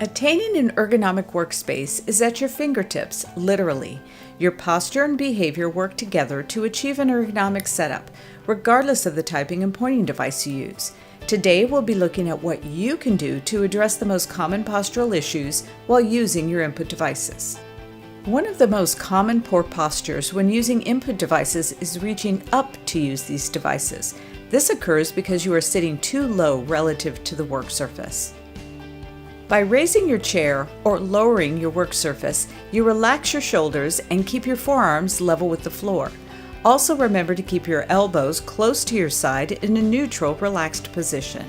Attaining an ergonomic workspace is at your fingertips, literally. Your posture and behavior work together to achieve an ergonomic setup, regardless of the typing and pointing device you use. Today, we'll be looking at what you can do to address the most common postural issues while using your input devices. One of the most common poor postures when using input devices is reaching up to use these devices. This occurs because you are sitting too low relative to the work surface. By raising your chair or lowering your work surface, you relax your shoulders and keep your forearms level with the floor. Also remember to keep your elbows close to your side in a neutral, relaxed position.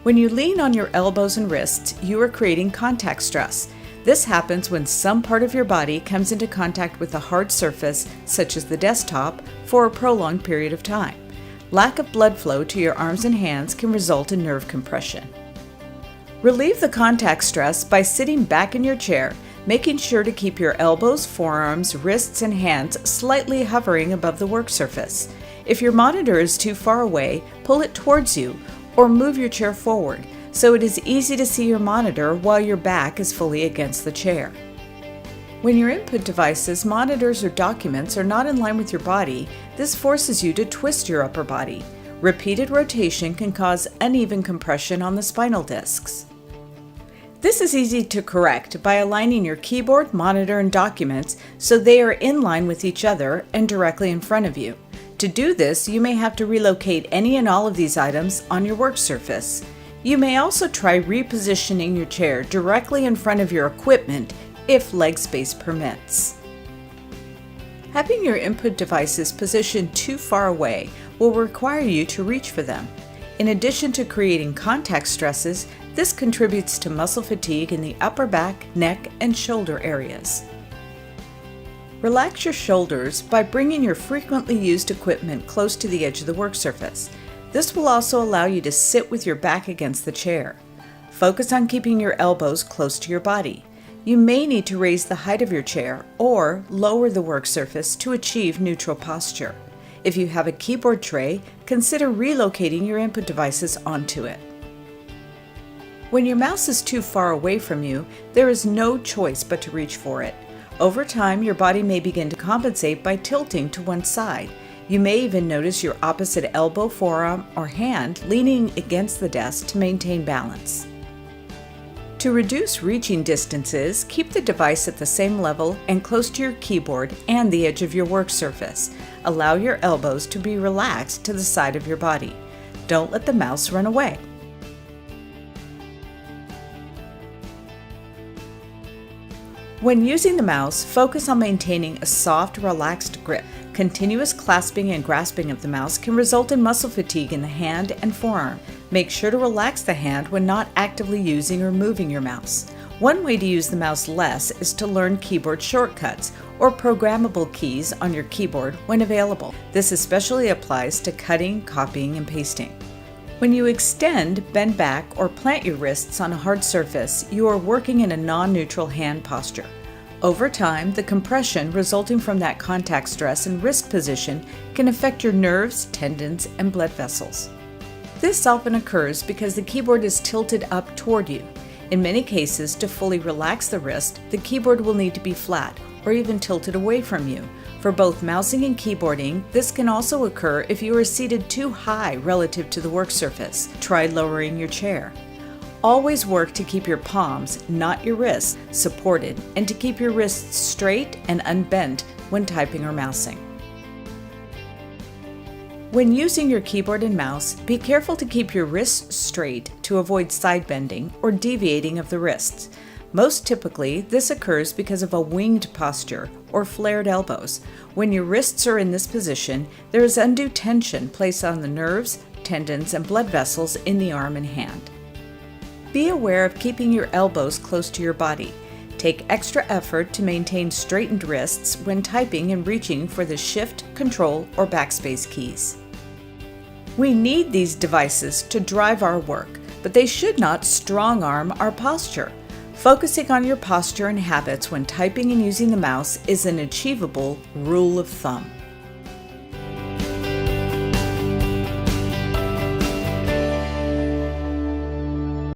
When you lean on your elbows and wrists, you are creating contact stress. This happens when some part of your body comes into contact with a hard surface, such as the desktop, for a prolonged period of time. Lack of blood flow to your arms and hands can result in nerve compression. Relieve the contact stress by sitting back in your chair, making sure to keep your elbows, forearms, wrists, and hands slightly hovering above the work surface. If your monitor is too far away, pull it towards you or move your chair forward so it is easy to see your monitor while your back is fully against the chair. When your input devices, monitors, or documents are not in line with your body, this forces you to twist your upper body. Repeated rotation can cause uneven compression on the spinal discs. This is easy to correct by aligning your keyboard, monitor, and documents so they are in line with each other and directly in front of you. To do this, you may have to relocate any and all of these items on your work surface. You may also try repositioning your chair directly in front of your equipment if leg space permits. Having your input devices positioned too far away will require you to reach for them. In addition to creating contact stresses, this contributes to muscle fatigue in the upper back, neck, and shoulder areas. Relax your shoulders by bringing your frequently used equipment close to the edge of the work surface. This will also allow you to sit with your back against the chair. Focus on keeping your elbows close to your body. You may need to raise the height of your chair or lower the work surface to achieve neutral posture. If you have a keyboard tray, consider relocating your input devices onto it. When your mouse is too far away from you, there is no choice but to reach for it. Over time, your body may begin to compensate by tilting to one side. You may even notice your opposite elbow, forearm, or hand leaning against the desk to maintain balance. To reduce reaching distances, keep the device at the same level and close to your keyboard and the edge of your work surface. Allow your elbows to be relaxed to the side of your body. Don't let the mouse run away. When using the mouse, focus on maintaining a soft, relaxed grip. Continuous clasping and grasping of the mouse can result in muscle fatigue in the hand and forearm. Make sure to relax the hand when not actively using or moving your mouse. One way to use the mouse less is to learn keyboard shortcuts or programmable keys on your keyboard when available. This especially applies to cutting, copying, and pasting. When you extend, bend back, or plant your wrists on a hard surface, you are working in a non-neutral hand posture. Over time, the compression resulting from that contact stress and wrist position can affect your nerves, tendons, and blood vessels. This often occurs because the keyboard is tilted up toward you. In many cases, to fully relax the wrist, the keyboard will need to be flat or even tilted away from you. For both mousing and keyboarding, this can also occur if you are seated too high relative to the work surface. Try lowering your chair. Always work to keep your palms, not your wrists, supported and to keep your wrists straight and unbent when typing or mousing. When using your keyboard and mouse, be careful to keep your wrists straight to avoid side bending or deviating of the wrists. Most typically, this occurs because of a winged posture or flared elbows. When your wrists are in this position, there is undue tension placed on the nerves, tendons, and blood vessels in the arm and hand. Be aware of keeping your elbows close to your body. Take extra effort to maintain straightened wrists when typing and reaching for the Shift, Control, or Backspace keys. We need these devices to drive our work, but they should not strong-arm our posture. Focusing on your posture and habits when typing and using the mouse is an achievable rule of thumb.